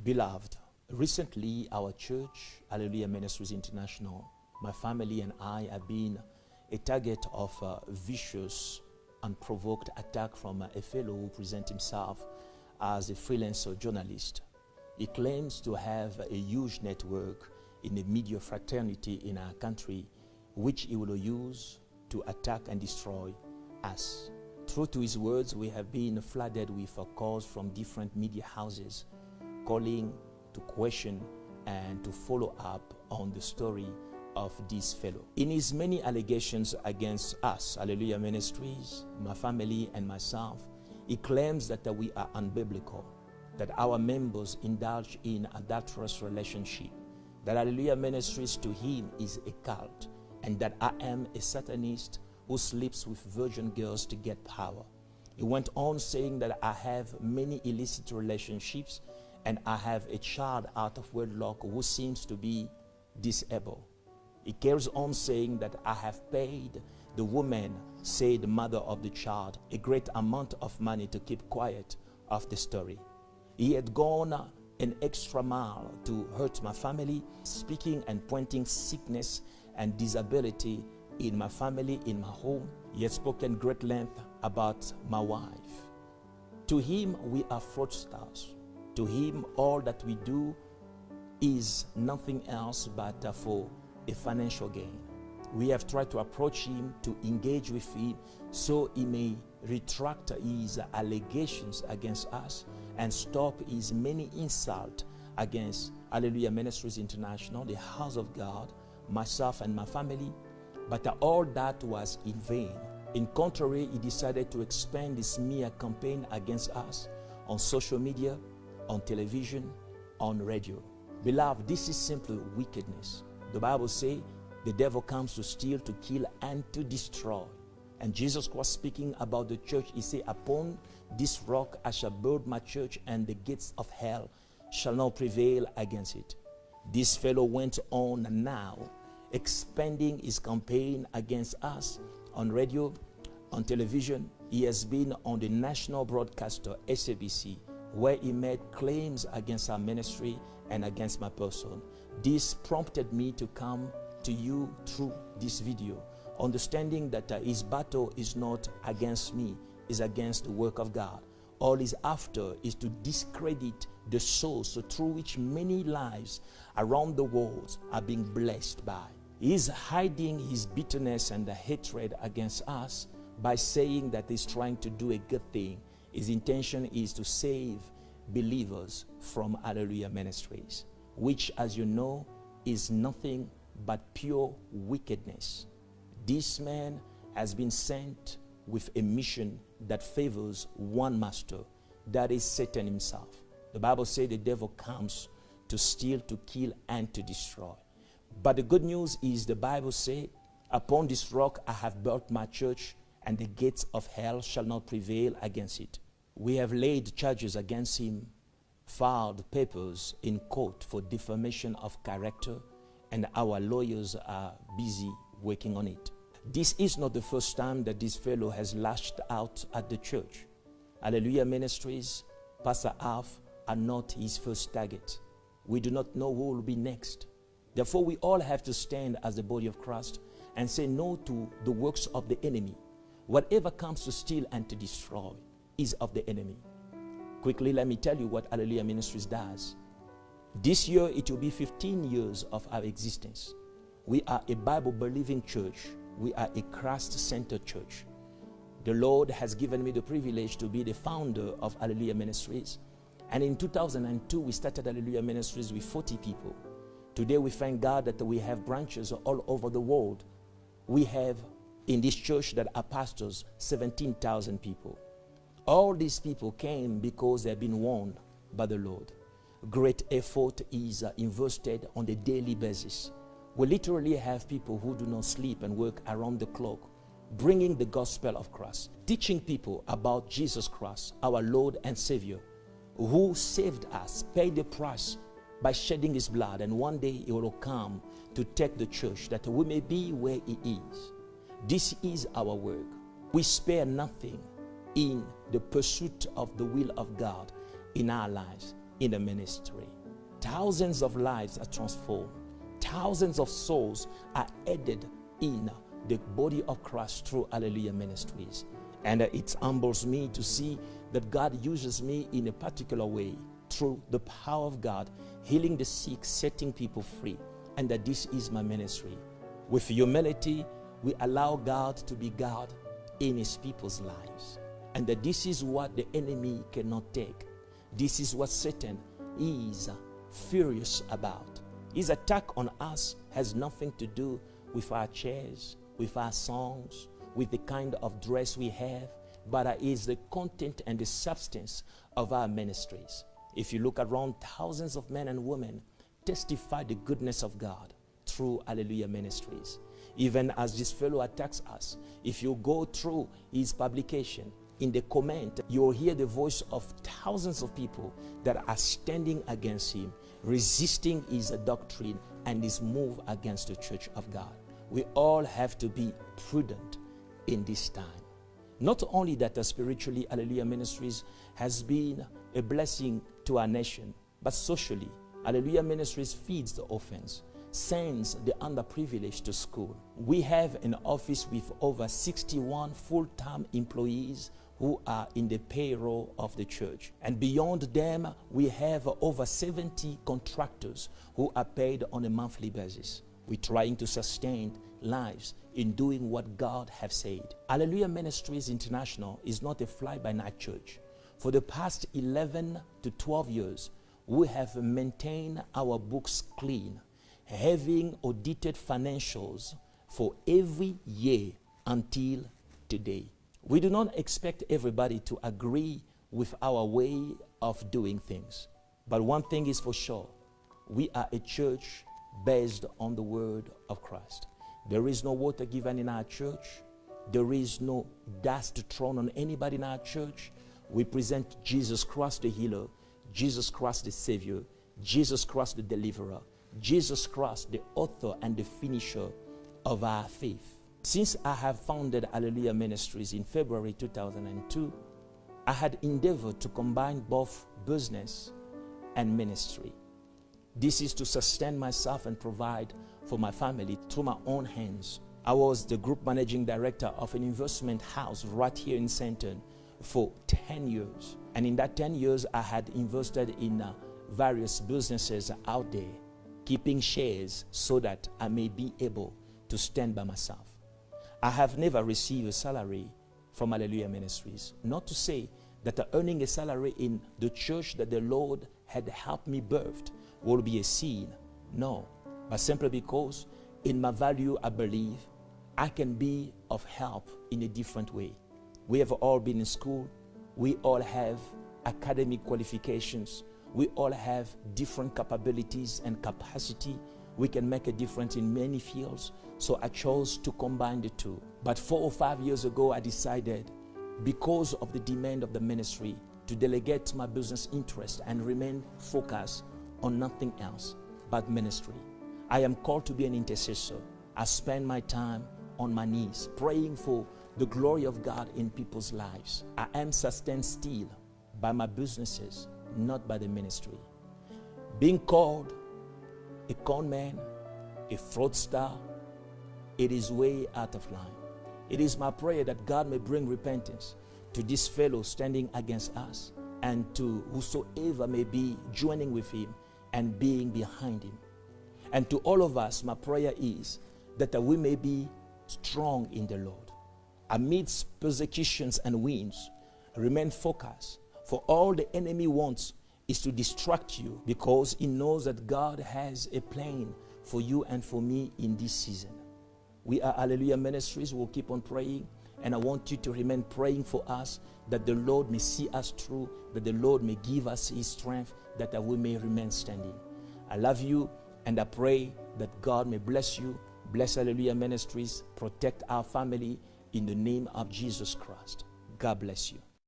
Beloved, recently our church, Hallelujah Ministries International, my family and I have been a target of a vicious, unprovoked attack from a fellow who presents himself as a freelancer journalist. He claims to have a huge network in the media fraternity in our country, which he will use to attack and destroy us. True to his words, we have been flooded with calls from different media houses calling to question and to follow up on the story of this fellow. In his many allegations against us, Hallelujah Ministries, my family and myself, he claims that we are unbiblical, that our members indulge in adulterous relationship, that Hallelujah Ministries to him is a cult, and that I am a Satanist who sleeps with virgin girls to get power. He went on saying that I have many illicit relationships and I have a child out of wedlock who seems to be disabled. He carries on saying that I have paid the woman, said the mother of the child, a great amount of money to keep quiet of the story. He had gone an extra mile to hurt my family, speaking and pointing sickness and disability in my family, in my home. He had spoken great length about my wife. To him, we are fraudsters. To him, all that we do is nothing else but for a financial gain. We have tried to approach him, to engage with him, so he may retract his allegations against us and stop his many insults against Hallelujah Ministries International, the house of God, myself and my family. But all that was in vain. In contrary, he decided to expand the smear campaign against us on social media, on television, on radio. Beloved, this is simply wickedness. The Bible says the devil comes to steal, to kill, and to destroy. And Jesus was speaking about the church. He said, upon this rock I shall build my church, and the gates of hell shall not prevail against it. This fellow went on now, expanding his campaign against us on radio, on television. He has been on the national broadcaster, SABC, where he made claims against our ministry and against my person. This prompted me to come to you through this video, understanding that his battle is not against me, is against the work of God. All he's after is to discredit the source through which many lives around the world are being blessed by. He's hiding his bitterness and the hatred against us by saying that he's trying to do a good thing. His intention is to save believers from Hallelujah Ministries, which, as you know, is nothing but pure wickedness. This man has been sent with a mission that favors one master, that is Satan himself. The Bible says the devil comes to steal, to kill, and to destroy. But the good news is the Bible says, upon this rock I have built my church, and the gates of hell shall not prevail against it. We have laid charges against him, filed papers in court for defamation of character, and our lawyers are busy working on it. This is not the first time that this fellow has lashed out at the church. Hallelujah Ministries, Pastor Alf are not his first target. We do not know who will be next. Therefore, we all have to stand as the body of Christ and say no to the works of the enemy. Whatever comes to steal and to destroy is of the enemy. Quickly, let me tell you what Hallelujah Ministries does. This year, it will be 15 years of our existence. We are a Bible-believing church. We are a Christ-centered church. The Lord has given me the privilege to be the founder of Hallelujah Ministries. And in 2002, we started Hallelujah Ministries with 40 people. Today, we thank God that we have branches all over the world. We have in this church that are pastors, 17,000 people. All these people came because they have been warned by the Lord. Great effort is invested on a daily basis. We literally have people who do not sleep and work around the clock, bringing the gospel of Christ, teaching people about Jesus Christ, our Lord and Savior, who saved us, paid the price by shedding his blood, and one day he will come to take the church that we may be where he is. This is our work. We spare nothing in the pursuit of the will of God in our lives, in the ministry. thousands of lives are transformed. Thousands of souls are added in the body of Christ through Hallelujah Ministries. And it humbles me to see that God uses me in a particular way through the power of God, healing the sick, setting people free, and that this is my ministry. With humility, we allow God to be God in His people's lives, and that this is what the enemy cannot take. This is what Satan is furious about. His attack on us has nothing to do with our chairs, with our songs, with the kind of dress we have, but it is the content and the substance of our ministries. If you look around, thousands of men and women testify the goodness of God through Hallelujah Ministries. Even as this fellow attacks us, if you go through his publication, in the comment, you'll hear the voice of thousands of people that are standing against him, resisting his doctrine and his move against the church of God. We all have to be prudent in this time. Not only that spiritually, Hallelujah Ministries has been a blessing to our nation, but socially, Hallelujah Ministries feeds the orphans, sends the underprivileged to school. We have an office with over 61 full-time employees who are in the payroll of the church. And beyond them, we have over 70 contractors who are paid on a monthly basis. We're trying to sustain lives in doing what God has said. Hallelujah Ministries International is not a fly-by-night church. For the past 11 to 12 years, we have maintained our books clean, having audited financials for every year until today. We do not expect everybody to agree with our way of doing things. But one thing is for sure, we are a church based on the word of Christ. There is no water given in our church. There is no dust thrown on anybody in our church. We present Jesus Christ the healer, Jesus Christ the Savior, Jesus Christ the deliverer, Jesus Christ the author and the finisher of our faith. Since I have founded Hallelujah Ministries in February 2002, I had endeavored to combine both business and ministry. This is to sustain myself and provide for my family through my own hands. I was the group managing director of an investment house right here in Sainton for 10 years. And in that 10 years, I had invested in various businesses out there, keeping shares so that I may be able to stand by myself. I have never received a salary from Hallelujah Ministries. Not to say that earning a salary in the church that the Lord had helped me birth will be a sin. No, but simply because in my value, I believe I can be of help in a different way. We have all been in school. We all have academic qualifications. We all have different capabilities and capacity. We can make a difference in many fields. So I chose to combine the two. But 4 or 5 years ago, I decided, because of the demand of the ministry, to delegate my business interest and remain focused on nothing else but ministry. I am called to be an intercessor. I spend my time on my knees, praying for the glory of God in people's lives. I am sustained still by my businesses, not by the ministry. Being called a con man, a fraudster, it is way out of line. It is my prayer that God may bring repentance to this fellow standing against us and to whosoever may be joining with him and being behind him. And to all of us, my prayer is that we may be strong in the Lord. Amidst persecutions and winds, remain focused. For all the enemy wants is to distract you, because he knows that God has a plan for you and for me in this season. We are Hallelujah Ministries. We'll keep on praying. And I want you to remain praying for us, that the Lord may see us through, that the Lord may give us his strength, that we may remain standing. I love you, and I pray that God may bless you, bless Hallelujah Ministries, protect our family in the name of Jesus Christ. God bless you.